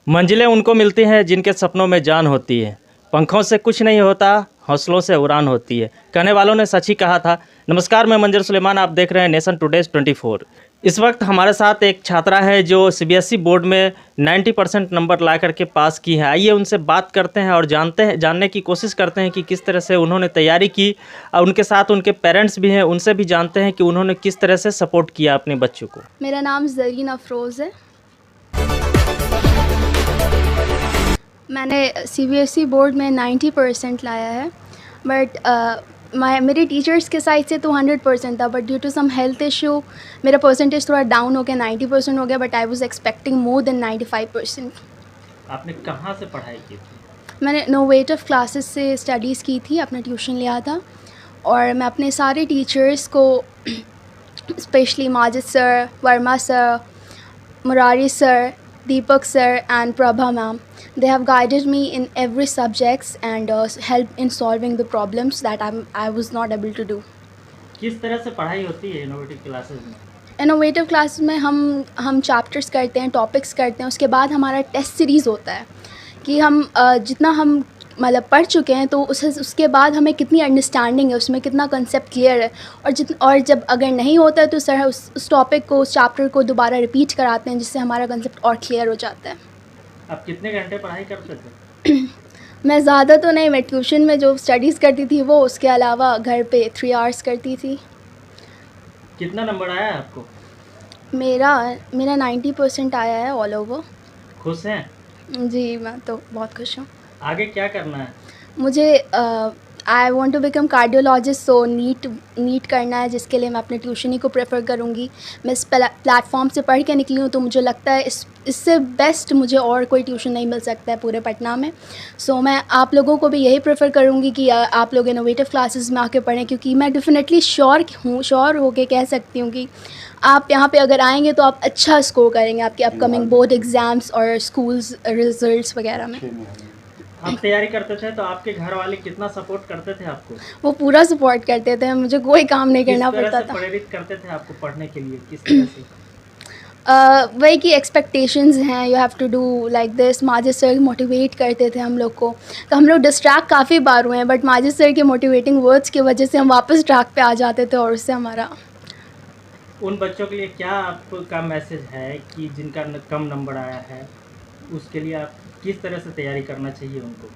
मंजिलें उनको मिलती हैं जिनके सपनों में जान होती है। पंखों से कुछ नहीं होता, हौसलों से उड़ान होती है। कहने वालों ने सच ही कहा था। नमस्कार, मैं मंजर सुलेमान, आप देख रहे हैं नेशन टुडेज 24। इस वक्त हमारे साथ एक छात्रा है जो सीबीएसई बोर्ड में 90% नंबर ला करके पास की है। आइए उनसे बात करते हैं और जानने की कोशिश करते हैं कि किस तरह से उन्होंने तैयारी की। उनके साथ उनके पेरेंट्स भी हैं, उनसे भी जानते हैं कि उन्होंने किस तरह से सपोर्ट किया अपने बच्चों को। मेरा नाम ज़रीन अफरोज़ है। मैंने सीबीएसई बोर्ड में 90% लाया है, बट मेरे टीचर्स के साइड से तो 100% था, but due to some health issue मेरा परसेंटेज थोड़ा डाउन हो गया, 90% हो गया, but I was expecting more than 95%। आपने कहाँ से पढ़ाई की थी? मैंने इनोवेटिव क्लासेस से स्टडीज़ की थी, अपना ट्यूशन लिया था, और मैं अपने सारे टीचर्स को specially Majid sir, Verma sir, Murari sir, Deepak sir and Prabha ma'am, they have guided me in every subjects and helped in solving the problems that I was not able to do. किस तरह से पढ़ाई होती है इनोवेटिव क्लासेस में? Innovative classes में हम chapters करते हैं, टॉपिक्स करते हैं, उसके बाद हमारा टेस्ट सीरीज़ होता है कि हम जितना हम मतलब पढ़ चुके हैं तो उसके बाद हमें कितनी अंडरस्टैंडिंग है, उसमें कितना कंसेप्ट क्लियर है, और जब अगर नहीं होता है तो सर उस टॉपिक को, उस चैप्टर को दोबारा रिपीट कराते हैं, जिससे हमारा कंसेप्ट और क्लियर हो जाता है। आप कितने घंटे पढ़ाई करते थे? मैं ज़्यादा तो नहीं, मैं ट्यूशन में जो स्टडीज़ करती थी वो, उसके अलावा घर पे 3 आवर्स करती थी। कितना नंबर आया है आपको? मेरा 90% आया है ऑल ओवर। खुश हैं? जी, मैं तो बहुत खुश हूँ। आगे क्या करना है? मुझे I want to become cardiologist, so NEET करना है, जिसके लिए मैं अपने ट्यूशन ही को प्रेफर करूँगी। मैं इस प्लेटफॉर्म से पढ़ के निकली हूँ, तो मुझे लगता है इससे बेस्ट मुझे और कोई ट्यूशन नहीं मिल सकता है पूरे पटना में। सो मैं आप लोगों को भी यही प्रेफर करूँगी कि आप लोग इनोवेटिव क्लासेस में आके पढ़ें, क्योंकि मैं डेफिनेटली श्योर होके कह सकती हूँ कि आप यहाँ पे अगर आएंगे तो आप अच्छा स्कोर करेंगे आपके अपकमिंग बोर्ड एग्ज़ाम्स और स्कूल्स रिजल्ट्स वगैरह में। आप तैयारी करते थे तो आपके घर वाले कितना सपोर्ट करते थे आपको? वो पूरा सपोर्ट करते थे, मुझे कोई काम नहीं करना पड़ता था। प्रेरित करते थे आपको पढ़ने के लिए, किस तरह से? वही कि एक्सपेक्टेशंस हैं, you have to do like this. Majid sir motivate करते थे हम लोग को, तो हम लोग डिस्ट्रैक्ट काफ़ी बार हुए हैं, बट माजिद सर के मोटिवेटिंग वर्ड्स की वजह से हम वापस ट्रैक पे आ जाते थे, और उससे हमारा। उन बच्चों के लिए क्या आपका मैसेज है कि जिनका कम नंबर आया है, उसके लिए आप किस तरह से तैयारी करना चाहिए उनको?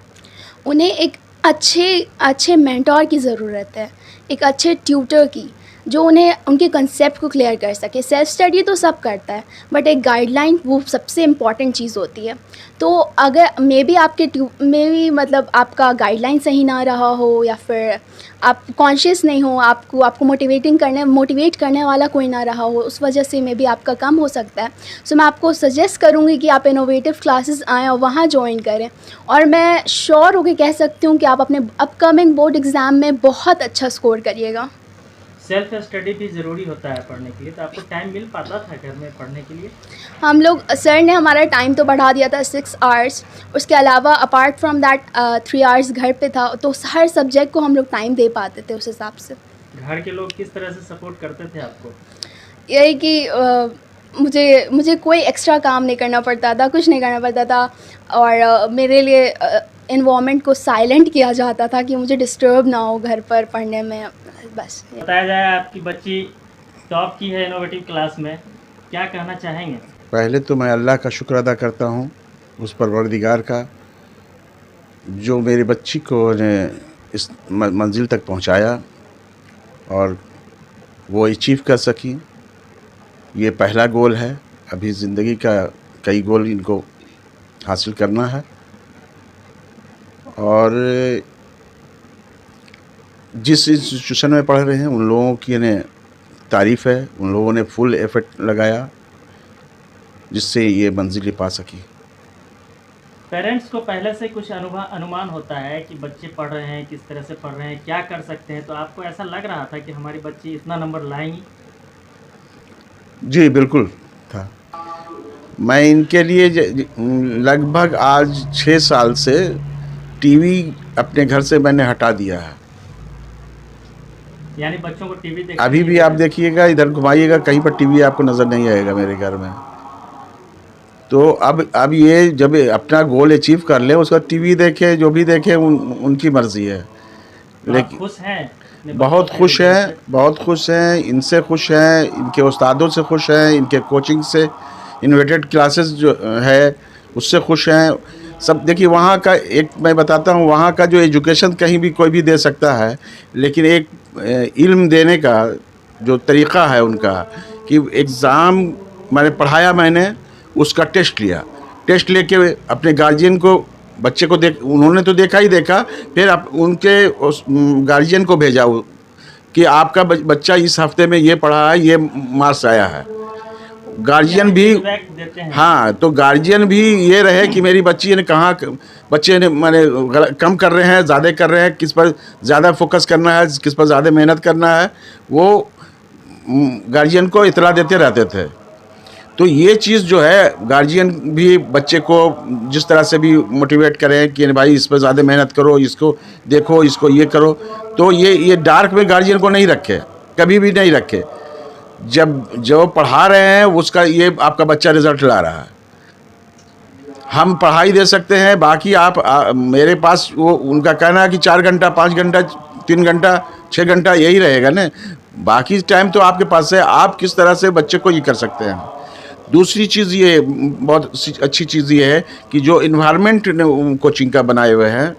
उन्हें एक अच्छे मेंटोर की ज़रूरत है, एक अच्छे ट्यूटर की, जो उन्हें उनके कंसेप्ट को क्लियर कर सके। सेल्फ स्टडी तो सब करता है, बट एक गाइडलाइन वो सबसे इम्पॉर्टेंट चीज़ होती है। तो अगर मे बी मतलब आपका गाइडलाइन सही ना रहा हो, या फिर आप कॉन्शियस नहीं हो, आपको मोटिवेट करने वाला कोई ना रहा हो, उस वजह से मे बी आपका कम हो सकता है। सो मैं आपको सजेस्ट करूँगी कि आप इनोवेटिव क्लासेस आएँ और वहाँ ज्वाइन करें, और मैं श्योर होकर कह सकती हूँ कि आप अपने अपकमिंग बोर्ड एग्ज़ाम में बहुत अच्छा स्कोर करिएगा। सेल्फ स्टडी भी ज़रूरी होता है पढ़ने के लिए, तो आपको टाइम मिल पाता था घर में पढ़ने के लिए? हम लोग, सर ने हमारा टाइम तो बढ़ा दिया था 6 आवर्स, उसके अलावा अपार्ट फ्रॉम दैट 3 आवर्स घर पे था, तो हर सब्जेक्ट को हम लोग टाइम दे पाते थे उस हिसाब से। घर के लोग किस तरह से सपोर्ट करते थे आपको? यही कि मुझे कोई एक्स्ट्रा काम नहीं करना पड़ता था, कुछ नहीं करना पड़ता था, और मेरे लिए इन्वायरमेंट को साइलेंट किया जाता था कि मुझे डिस्टर्ब ना हो घर पर पढ़ने में, बस। बताया जाए आपकी बच्ची टॉप की है इनोवेटिव क्लास में, क्या कहना चाहेंगे? पहले तो मैं अल्लाह का शुक्र अदा करता हूँ, उस परवरदिगार का, जो मेरी बच्ची को ने इस मंजिल तक पहुँचाया और वो अचीव कर सकी। ये पहला गोल है, अभी ज़िंदगी का कई गोल इनको हासिल करना है, और जिस इंस्टीट्यूशन में पढ़ रहे हैं उन लोगों की इन्हें तारीफ़ है, उन लोगों ने फुल एफर्ट लगाया जिससे ये मंजिल पा सकी। पेरेंट्स को पहले से कुछ अनुमान होता है कि बच्चे पढ़ रहे हैं, किस तरह से पढ़ रहे हैं, क्या कर सकते हैं, तो आपको ऐसा लग रहा था कि हमारी बच्ची इतना नंबर लाएंगी? जी बिल्कुल था। मैं इनके लिए लगभग आज 6 साल से टीवी अपने घर से मैंने हटा दिया है। यानी बच्चों को टीवी देखने अभी भी आप देखिएगा, इधर घुमाइएगा, कहीं पर टीवी आपको नज़र नहीं आएगा मेरे घर में। तो अब ये जब अपना गोल अचीव कर ले, उसका टीवी देखे, जो भी देखे, उनकी मर्ज़ी है। लेकिन खुश हैं, बहुत खुश हैं, बहुत खुश हैं, इनसे खुश हैं, इनके उस्तादों से खुश हैं, इनके कोचिंग से, इन्वर्टेड क्लासेस जो है उससे खुश हैं सब। देखिए वहाँ का एक मैं बताता हूँ, वहाँ का जो एजुकेशन कहीं भी कोई भी दे सकता है, लेकिन एक इल्म देने का जो तरीक़ा है उनका, कि एग्ज़ाम मैंने उसका टेस्ट लिया, टेस्ट लेके अपने गार्जियन को, बच्चे को उन्होंने तो देखा ही देखा, फिर उनके उस गार्जियन को भेजा कि आपका बच्चा इस हफ्ते में ये पढ़ा है, ये मार्क्स आया है। गार्जियन भी, हाँ, तो गार्जियन भी ये रहे कि मेरी बच्ची ने कहाँ, बच्चे ने कम कर रहे हैं, ज़्यादा कर रहे हैं, किस पर ज़्यादा फोकस करना है, किस पर ज़्यादा मेहनत करना है, वो गार्जियन को इतला देते रहते थे। तो ये चीज़ जो है, गार्जियन भी बच्चे को जिस तरह से भी मोटिवेट करें कि भाई इस पर ज़्यादा मेहनत करो, इसको देखो, इसको ये करो, तो ये डार्क में गार्जियन को नहीं रखे, कभी भी नहीं रखे। जब जो पढ़ा रहे हैं उसका, ये आपका बच्चा रिज़ल्ट ला रहा है, हम पढ़ाई दे सकते हैं, बाकी आप मेरे पास वो उनका कहना है कि 4 घंटा 5 घंटा 3 घंटा 6 घंटा यही रहेगा ना, बाकी टाइम तो आपके पास है, आप किस तरह से बच्चे को ये कर सकते हैं। दूसरी चीज़ ये बहुत अच्छी चीज़ ये है कि जो इन्वायरमेंट कोचिंग का बनाए हुए हैं,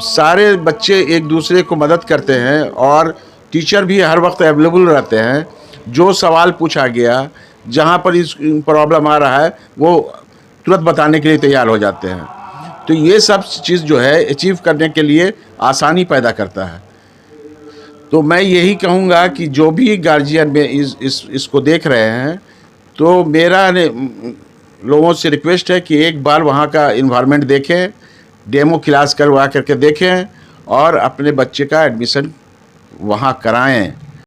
सारे बच्चे एक दूसरे को मदद करते हैं और टीचर भी हर वक्त अवेलेबल रहते हैं। जो सवाल पूछा गया, जहाँ पर इस प्रॉब्लम आ रहा है, वो तुरंत बताने के लिए तैयार हो जाते हैं। तो ये सब चीज़ जो है अचीव करने के लिए आसानी पैदा करता है। तो मैं यही कहूँगा कि जो भी गार्जियन में इसको देख रहे हैं, तो मेरा लोगों से रिक्वेस्ट है कि एक बार वहाँ का इन्वायरमेंट देखें, डेमो क्लास करवा करके देखें और अपने बच्चे का एडमिशन वहाँ कराएं।